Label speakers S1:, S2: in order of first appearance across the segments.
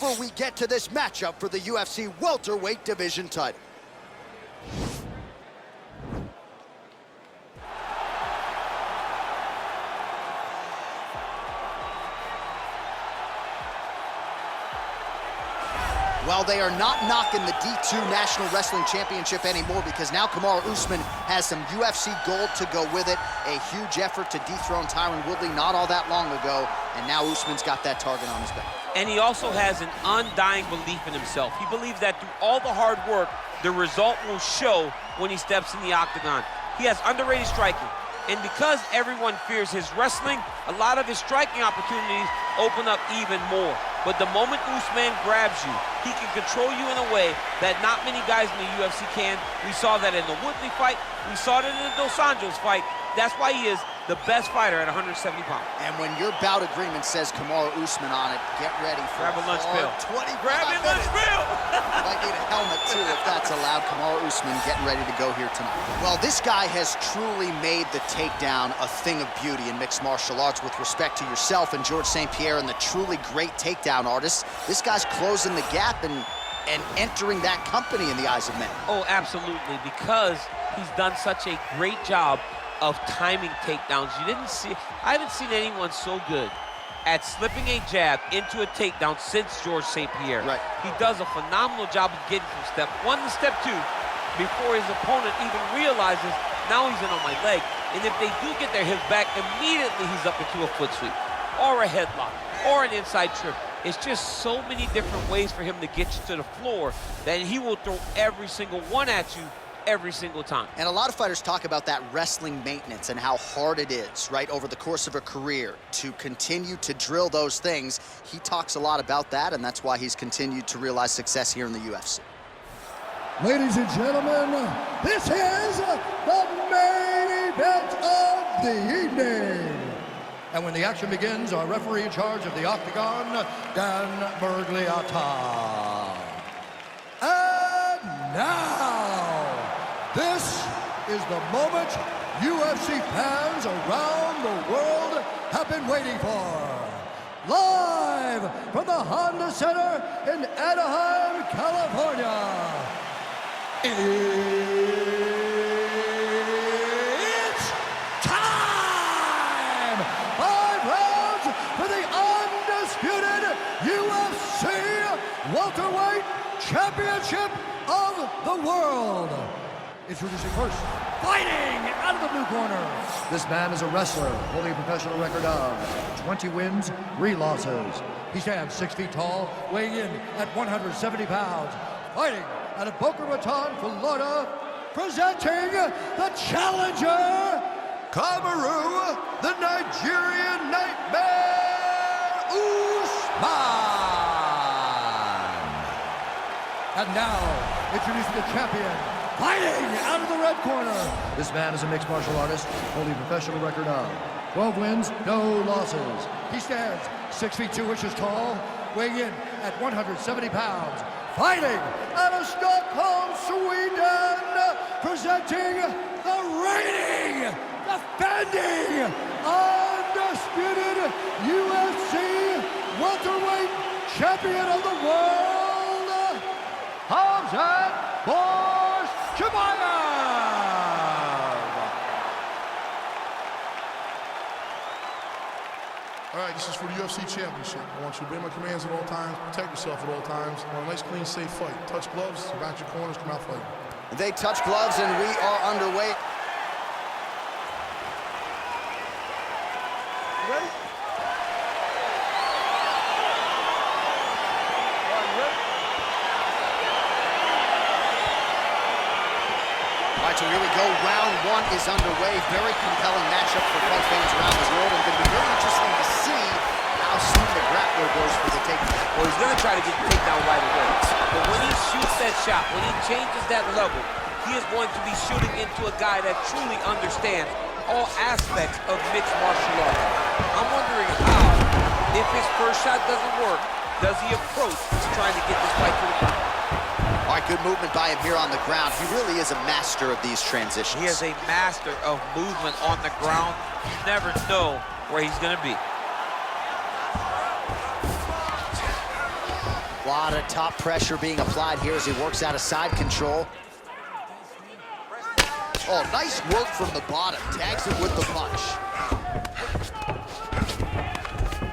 S1: Before we get to this matchup for the UFC welterweight division title. Well, they are not knocking the D2 National Wrestling Championship anymore because now Kamaru Usman has some UFC gold to go with it. A huge effort to dethrone Tyron Woodley not all that long ago, and now Usman's got that target on his back.
S2: And he also has an undying belief in himself. He believes that through all the hard work, the result will show when he steps in the octagon. He has underrated striking, and because everyone fears his wrestling, a lot of his striking opportunities open up even more. But the moment Usman grabs you, he can control you in a way that not many guys in the UFC can. We saw that in the Woodley fight. We saw it in the Dos Anjos fight. That's why he is the best fighter at 170 pounds.
S1: And when your bout agreement says Kamaru Usman on it, get ready for
S2: grab a lunch pill.
S1: 20
S2: grab your lunch pill.
S1: Might need a helmet too if that's allowed. Kamaru Usman getting ready to go here tonight. Well, this guy has truly made the takedown a thing of beauty in mixed martial arts. With respect to yourself and George St. Pierre and the truly great takedown artists, this guy's closing the gap and entering that company in the eyes of men.
S2: Oh, absolutely, because he's done such a great job of timing takedowns. I haven't seen anyone so good at slipping a jab into a takedown since George St. Pierre.
S1: Right.
S2: He does a phenomenal job of getting from step one to step two before his opponent even realizes, now he's in on my leg. And if they do get their hips back, immediately he's up into a foot sweep or a headlock or an inside trip. It's just so many different ways for him to get you to the floor that he will throw every single one at you every single time.
S1: And a lot of fighters talk about that wrestling maintenance and how hard it is, right, over the course of a career to continue to drill those things. He talks a lot about that, and that's why he's continued to realize success here in the UFC.
S3: Ladies and gentlemen, this is the main event of the evening. And when the action begins, our referee in charge of the octagon, Dan Bergliata. And now, this is the moment UFC fans around the world have been waiting for. Live from the Honda Center in Anaheim, California. It's time! 5 rounds for the undisputed UFC welterweight championship of the world. Introducing first, fighting out of the blue corner. This man is a wrestler holding a professional record of 20 wins, 3 losses. He stands 6 feet tall, weighing in at 170 pounds. Fighting out of Boca Raton, Florida, presenting the challenger, Kamaru, the Nigerian Nightmare Usman. And now, introducing the champion, fighting out of the red corner. This man is a mixed martial artist, holding a professional record of 12 wins, no losses. He stands 6 feet 2 inches tall, weighing in at 170 pounds. Fighting out of Stockholm, Sweden, presenting the reigning, defending, undisputed UFC welterweight champion of the world, Khamzat Chimaev.
S4: All right, this is for the UFC Championship. I want you to obey my commands at all times, protect yourself at all times. I want a nice, clean, safe fight. Touch gloves, back your corners, come out fighting.
S1: They touch gloves, and we are underway.
S4: Ready?
S1: All right, so here we go. Round 1 is underway. Very compelling matchup for fight fans around the world, and going to be very interesting to see how soon the grappler goes for the takedown.
S2: Well, he's going to try to get the takedown right away. But when he shoots that shot, when he changes that level, he is going to be shooting into a guy that truly understands all aspects of mixed martial arts. I'm wondering how, if his first shot doesn't work, does he approach trying to get this fight to the ground?
S1: All right, good movement by him here on the ground. He really is a master of these transitions.
S2: He is a master of movement on the ground. You never know where he's going to be.
S1: A lot of top pressure being applied here as he works out of side control. Oh, nice work from the bottom. Tags it with the punch.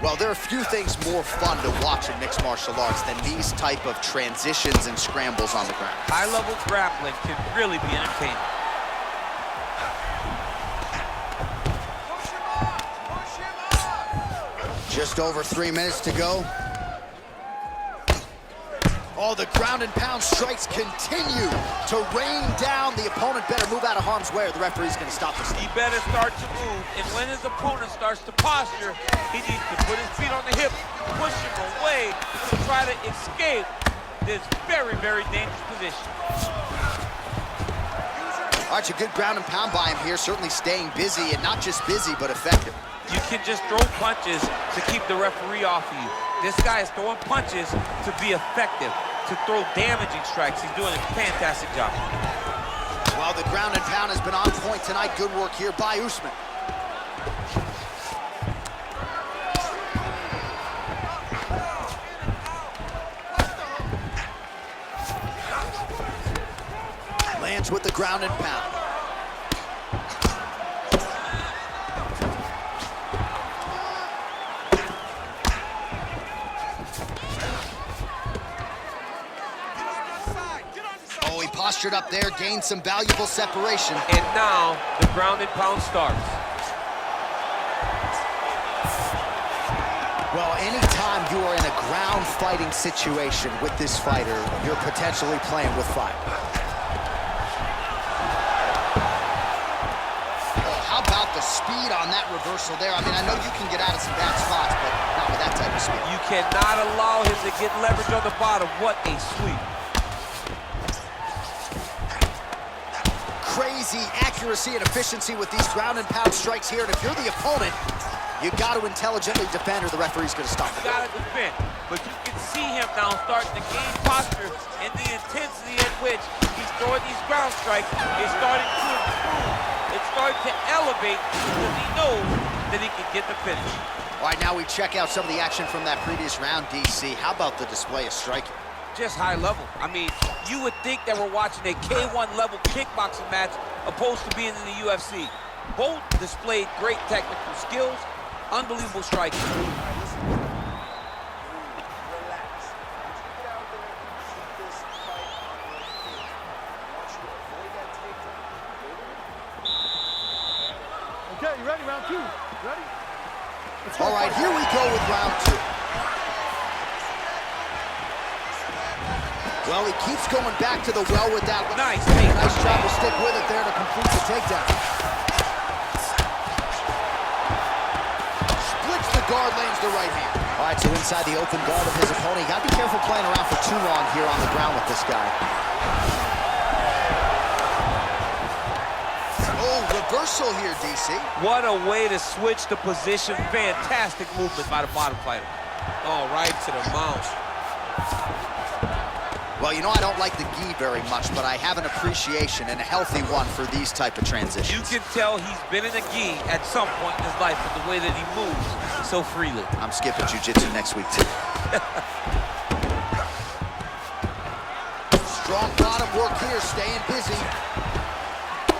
S1: Well, there are few things more fun to watch in mixed martial arts than these type of transitions and scrambles on the ground.
S2: High-level grappling can really be entertaining.
S1: Just over 3 minutes to go. Oh, the ground and pound strikes continue to rain down. The opponent better move out of harm's way or the referee's going to stop this.
S2: He better start to move, and when his opponent starts to posture, he needs to put his feet on the hip, push him away to try to escape this very, very dangerous position.
S1: All right, a good ground and pound by him here, certainly staying busy, and not just busy, but effective.
S2: You can just throw punches to keep the referee off of you. This guy is throwing punches to be effective, to throw damaging strikes. He's doing a fantastic job.
S1: Well, the ground and pound has been on point tonight. Good work here by Usman. Lands with the ground and pound. Oh, he postured up there, gained some valuable separation.
S2: And now the ground and pound starts.
S1: Well, anytime you are in a ground fighting situation with this fighter, you're potentially playing with fire. Oh, how about the speed on that reversal there? I mean, I know you can get out of some bad spots, but not with that type of speed.
S2: You cannot allow him to get leverage on the bottom. What a sweep.
S1: Crazy accuracy and efficiency with these ground and pound strikes here, and if you're the opponent, you got to intelligently defend or the referee's going to stop it.
S2: You got to defend, but you can see him now starting to gain posture, and the intensity at which he's throwing these ground strikes is starting to improve. It's starting to elevate because he knows that he can get the finish.
S1: All right, now we check out some of the action from that previous round, DC. How about the display of striking?
S2: Just high level. I mean, you would think that we're watching a K1 level kickboxing match opposed to being in the UFC. Both displayed great technical skills, unbelievable striking.
S3: Okay, you ready? Round two. Ready?
S1: All right, here we go with round two. Well, he keeps going back to the well with that.
S2: Nice
S1: job to stick with it there to complete the takedown. Splits the guard, lands the right hand. All right, so inside the open guard of his opponent. You got to be careful playing around for too long here on the ground with this guy. Oh, reversal here, DC.
S2: What a way to switch the position. Fantastic movement by the bottom fighter. Oh, right to the mouth.
S1: Well, you know, I don't like the gi very much, but I have an appreciation and a healthy one for these type of transitions.
S2: You can tell he's been in a gi at some point in his life with the way that he moves so freely.
S1: I'm skipping jiu-jitsu next week, too. Strong bottom work here, staying busy.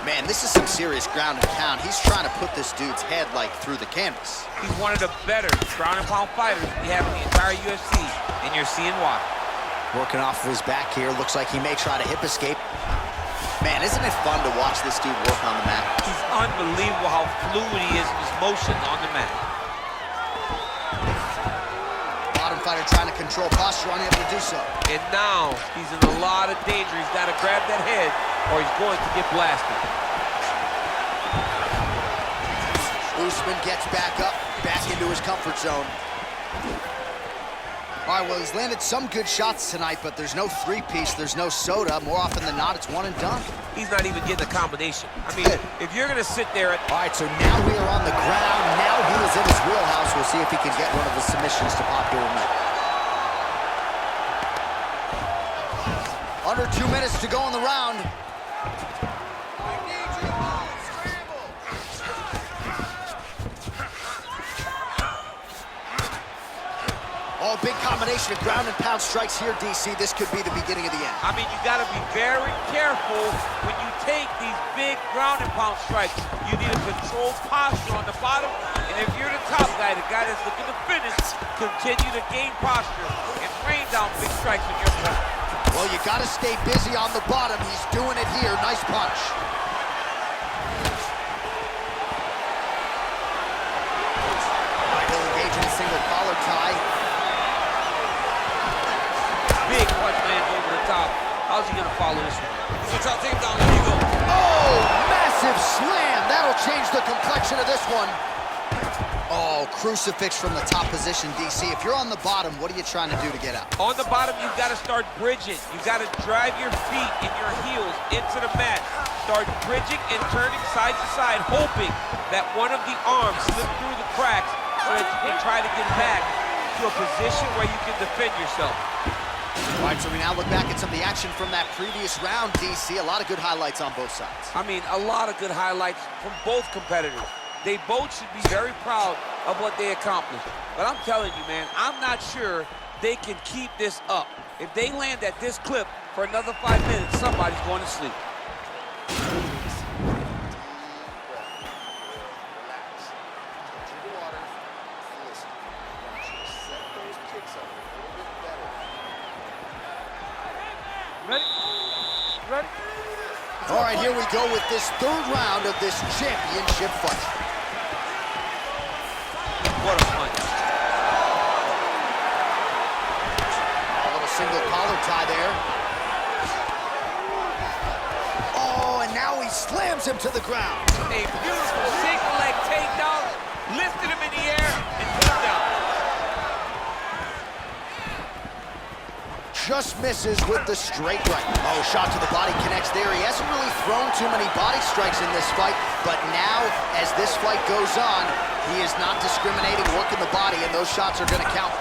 S1: Man, this is some serious ground and pound. He's trying to put this dude's head, like, through the canvas.
S2: He's one of the better ground and pound fighters we have in the entire UFC, and you're seeing why.
S1: Working off of his back here. Looks like he may try to hip escape. Man, isn't it fun to watch this dude work on the mat?
S2: He's unbelievable how fluid he is in his motion on the mat.
S1: Bottom fighter trying to control posture, unable to do so.
S2: And now he's in a lot of danger. He's got to grab that head or he's going to get blasted.
S1: Usman gets back up, back into his comfort zone. All right, well, he's landed some good shots tonight, but there's no three-piece, there's no soda. More often than not, it's one and done.
S2: He's not even getting a combination. I mean, if you're going to sit there at...
S1: All right, so now we are on the ground. Now he is in his wheelhouse. We'll see if he can get one of the submissions to pop here tonight. Under 2 minutes to go in the round. Oh, big combination of ground and pound strikes here, DC. This could be the beginning of the end.
S2: I mean, you got to be very careful when you take these big ground and pound strikes. You need a controlled posture on the bottom, and if you're the top guy, the guy that's looking to finish, continue to gain posture and rain down big strikes on your opponent.
S1: Well, you got to stay busy on the bottom. He's doing it here. Nice punch. Single collar tie.
S2: Big punch lands over the top. How's he gonna follow this one? He's gonna try to take him down. There you go.
S1: Oh, massive slam. That'll change the complexion of this one. Oh, crucifix from the top position, DC. If you're on the bottom, what are you trying to do to get out?
S2: On the bottom, you've got to start bridging. You've got to drive your feet and your heels into the mat. Start bridging and turning side to side, hoping that one of the arms slip through the cracks so that you can try to get back to a position where you can defend yourself.
S1: All right, so we now look back at some of the action from that previous round, DC. A lot of good highlights on both sides.
S2: I mean, a lot of good highlights from both competitors. They both should be very proud of what they accomplished. But I'm telling you, man, I'm not sure they can keep this up. If they land at this clip for another 5 minutes, somebody's going to sleep. Ready? Ready?
S1: All right, here we go with this third round of this championship fight.
S2: What a punch.
S1: A little single collar tie there. Oh, and now he slams him to the ground.
S2: A beautiful single leg takedown, lifted him in the air, and put him down.
S1: Just misses with the straight right. Oh, shot to the body connects there. He hasn't really thrown too many body strikes in this fight, but now, as this fight goes on, he is not discriminating, working the body, and those shots are going to count.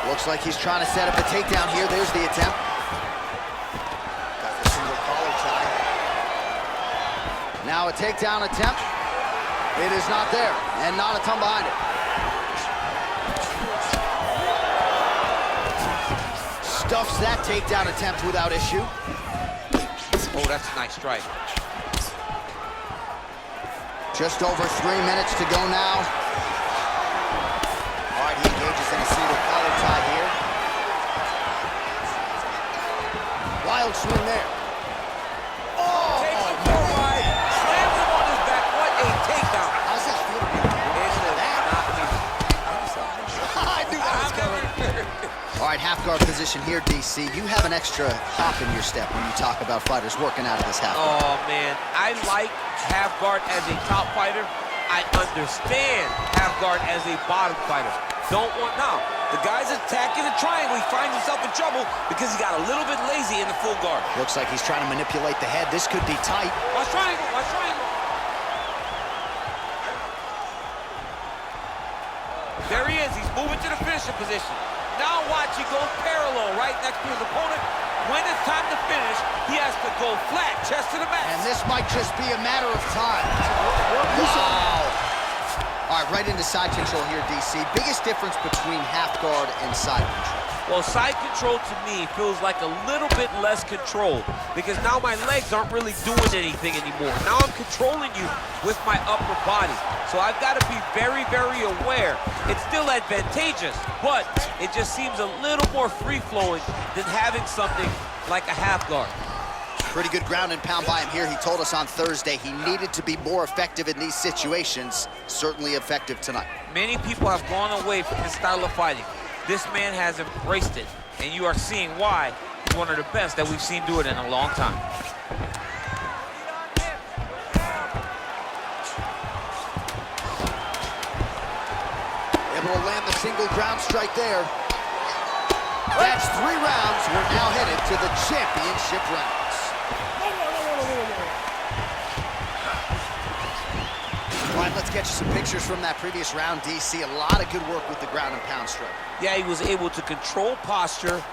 S1: Looks like he's trying to set up a takedown here. There's the attempt. Got the single collar tie. Now a takedown attempt. It is not there, and not a ton behind it. Stuffs that takedown attempt without issue.
S2: Oh, that's a nice strike.
S1: Just over 3 minutes to go now. All right, he engages in a single collar tie here. Wild swing there. Oh!
S2: Takes him for a ride, slams him on his back. What a takedown.
S1: How's that feel? I knew that was coming. All right, half guard position here, DC. You have an extra hop in your step when you talk about fighters working out of this half guard.
S2: Oh, man. I like half guard as a top fighter. I understand half guard as a bottom fighter. Don't want now. The guy's attacking the triangle. He finds himself in trouble because he got a little bit lazy in the full guard.
S1: Looks like he's trying to manipulate the head. This could be tight.
S2: Watch triangle, watch triangle. There he is. He's moving to the finishing position. Now watch, he goes parallel right next to his opponent. When it's time to finish, he has to go flat, chest to the mat.
S1: And this might just be a matter of time. Wow. All right, right into side control here, DC. Biggest difference between half guard and side control?
S2: Well, side control to me feels like a little bit less control because now my legs aren't really doing anything anymore. Now I'm controlling you with my upper body. So I've got to be very, very aware. It's still advantageous, but it just seems a little more free-flowing than having something like a half guard.
S1: Pretty good ground and pound by him here. He told us on Thursday he needed to be more effective in these situations. Certainly effective tonight.
S2: Many people have gone away from this style of fighting. This man has embraced it, and you are seeing why he's one of the best that we've seen do it in a long time.
S1: Able to land the single ground strike there. That's 3 rounds. We're now headed to the championship rounds. All right, let's get you some pictures from that previous round, DC. A lot of good work with the ground and pound strike.
S2: Yeah, he was able to control posture,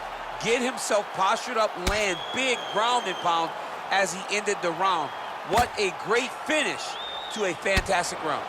S2: get himself postured up, land big ground and pound as he ended the round. What a great finish to a fantastic round.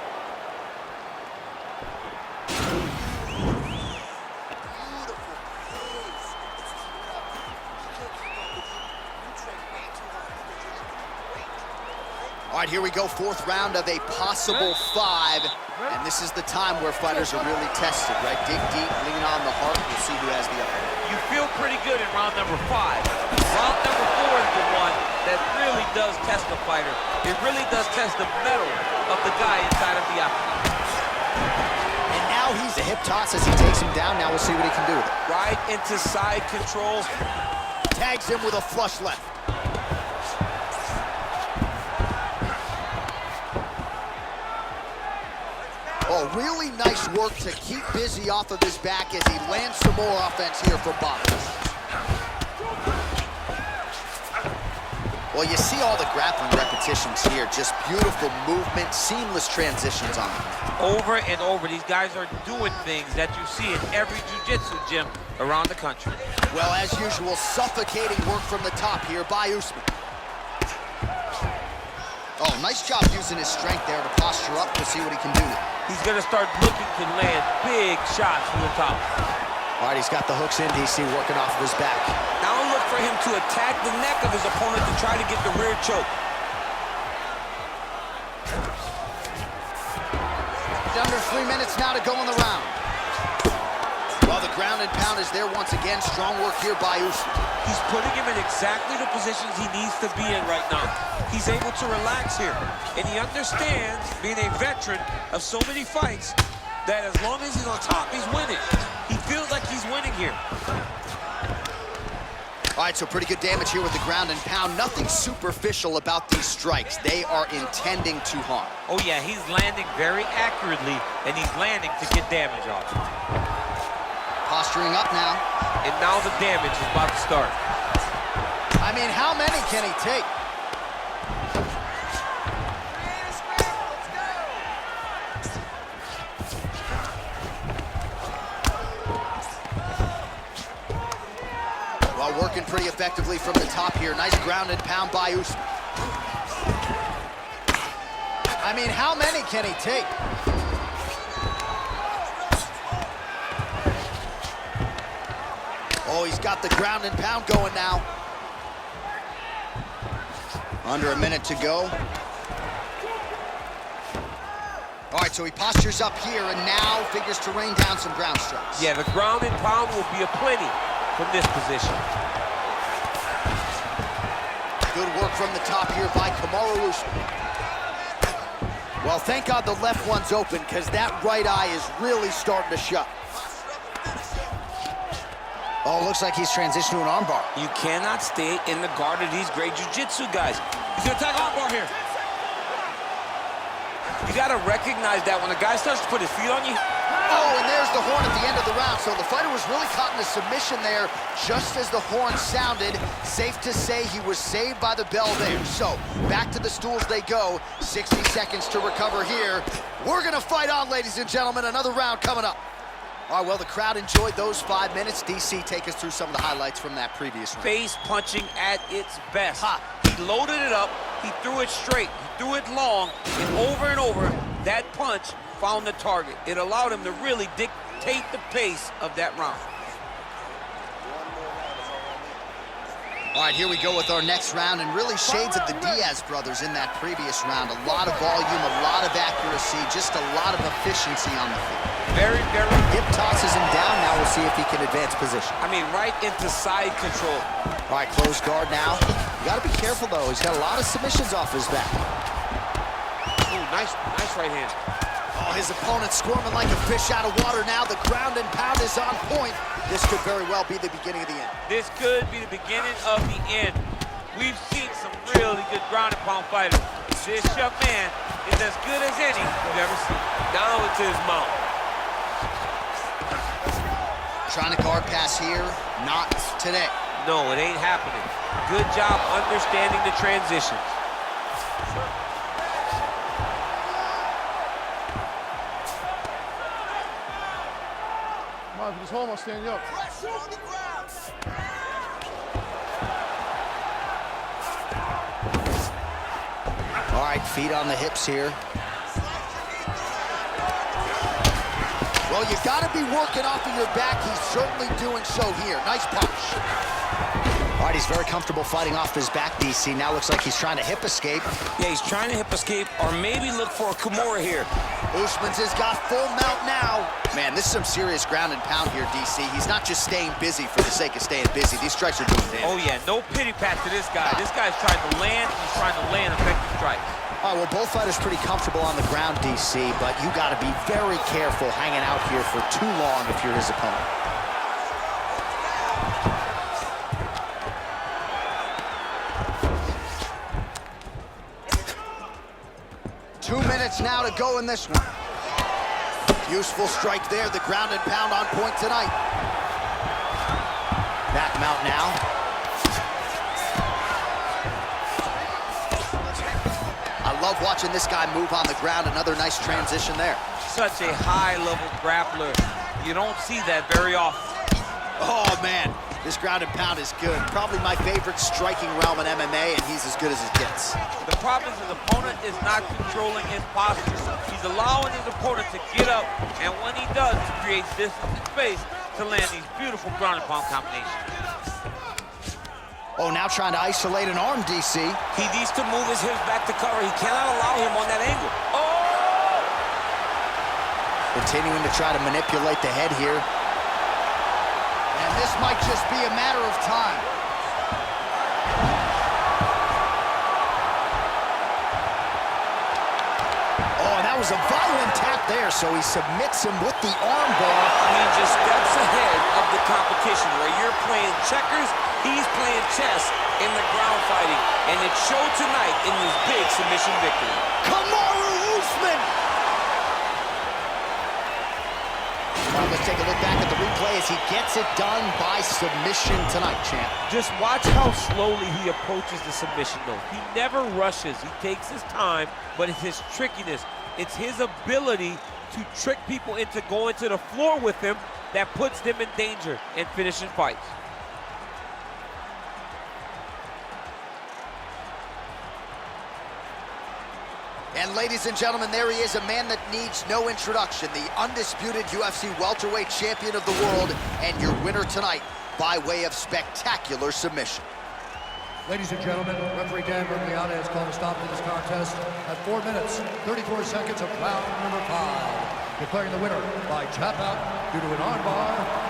S1: All right, here we go, fourth round of a possible 5. And this is the time where fighters are really tested, right? Dig deep, lean on the heart. We'll see who has the upper.
S2: You feel pretty good in round number 5. Round number 4 is the one that really does test the fighter. It really does test the mettle of the guy inside of the octagon.
S1: And now he's a hip toss as he takes him down. Now we'll see what he can do with it.
S2: Right into side control.
S1: Tags him with a flush left. Oh, really nice work to keep busy off of his back as he lands some more offense here from bottom. Well, you see all the grappling repetitions here. Just beautiful movement, seamless transitions on them.
S2: Over and over, these guys are doing things that you see in every jiu-jitsu gym around the country.
S1: Well, as usual, suffocating work from the top here by Usman. Oh, nice job using his strength there to posture up. We'll see what he can do now.
S2: He's gonna start looking to land big shots from the top.
S1: All right, he's got the hooks in, DC, working off of his back.
S2: Now look for him to attack the neck of his opponent to try to get the rear choke.
S1: Under 3 minutes now to go in the round. Well, the ground and pound is there once again. Strong work here by Usman.
S2: He's putting him in exactly the positions he needs to be in right now. He's able to relax here. And he understands, being a veteran of so many fights, that as long as he's on top, he's winning. He feels like he's winning here.
S1: All right, so pretty good damage here with the ground and pound. Nothing superficial about these strikes. They are intending to harm.
S2: Oh yeah, he's landing very accurately, and he's landing to get damage off.
S1: Posturing up now.
S2: And now the damage is about to start.
S1: I mean, how many can he take? Well, working pretty effectively from the top here. Nice ground and pound by Usman. I mean, how many can he take? Oh, he's got the ground and pound going now. Under a minute to go. All right, so he postures up here and now figures to rain down some ground strikes.
S2: Yeah, the ground and pound will be aplenty from this position.
S1: Good work from the top here by Kamaru Usman. Well, thank God the left one's open because that right eye is really starting to shut. Oh, looks like he's transitioned to an armbar.
S2: You cannot stay in the guard of these great jiu-jitsu guys. He's gonna attack armbar here. You gotta recognize that when a guy starts to put his feet on you.
S1: Oh, and there's the horn at the end of the round. So the fighter was really caught in a submission there just as the horn sounded. Safe to say he was saved by the bell there. So back to the stools they go. 60 seconds to recover here. We're gonna fight on, ladies and gentlemen. Another round coming up. All right, well, the crowd enjoyed those 5 minutes. DC, take us through some of the highlights from that previous round.
S2: Face punching at its best. He loaded it up, he threw it straight, he threw it long, and over, that punch found the target. It allowed him to really dictate the pace of that round.
S1: All right, here we go with our next round, and really shades of the Diaz brothers in that previous round. A lot of volume, a lot of accuracy, just a lot of efficiency on the field.
S2: Very, very...
S1: Hip tosses him down. Now we'll see if he can advance position.
S2: I mean, right into side control.
S1: All right, close guard now. You got to be careful, though. He's got a lot of submissions off his back.
S2: Ooh, nice right hand.
S1: Oh, his opponent squirming like a fish out of water now. The ground and pound is on point. This could very well be the beginning of the end.
S2: This could be the beginning of the end. We've seen some really good ground and pound fighters. This young man is as good as any you've ever seen. Now into his mouth.
S1: Trying to guard pass here, not today.
S2: No, it ain't happening. Good job understanding the transitions.
S4: Come on, if you just hold him, I'll stand you up.
S3: Pressure on the ground.
S1: All right, feet on the hips here. Well, Well, you got to be working off of your back. He's certainly doing so here. Nice punch. All right, he's very comfortable fighting off his back, DC. Now looks like he's trying to hip escape.
S5: Yeah, he's trying to hip escape or maybe look for a Kimura here.
S1: Usman's has got full mount now. Man, this is some serious ground and pound here, DC. He's not just staying busy for the sake of staying busy. These strikes are doing damage.
S2: Oh, yeah, no pity pat to this guy. This guy's trying to land. He's trying to land effective strikes.
S1: All right, well, both fighters pretty comfortable on the ground, DC, but you got to be very careful hanging out here for too long if you're his opponent. Now to go in this one. Useful strike there. The ground and pound on point tonight. Back mount now. I love watching this guy move on the ground. Another nice transition there.
S2: Such a high-level grappler. You don't see that very often.
S1: Oh, man. This ground and pound is good. Probably my favorite striking realm in MMA, and he's as good as it gets.
S2: The problem is his opponent is not controlling his posture. He's allowing his opponent to get up, and when he does, he creates distance and space to land these beautiful ground and pound combinations.
S1: Oh, now trying to isolate an arm, DC.
S5: He needs to move his hips back to cover. He cannot allow him on that angle. Oh!
S1: Continuing to try to manipulate the head here. And this might just be a matter of time. Oh, and that was a violent tap there, so he submits him with the armbar.
S5: He just steps ahead of the competition. Where you're playing checkers, he's playing chess in the ground fighting. And it showed tonight in this big submission victory.
S1: Kamaru Usman! All right, let's take a look back at the replay as he gets it done by submission tonight, champ.
S2: Just watch how slowly he approaches the submission, though. He never rushes. He takes his time, but it's his trickiness. It's his ability to trick people into going to the floor with him that puts them in danger and finishing fights.
S1: And ladies and gentlemen, there he is, a man that needs no introduction, the undisputed UFC welterweight champion of the world, and your winner tonight by way of spectacular submission.
S3: Ladies and gentlemen, referee Dan Bergliana has called a stop to this contest at 4 minutes, 34 seconds of round number 5. Declaring the winner by tap out due to an armbar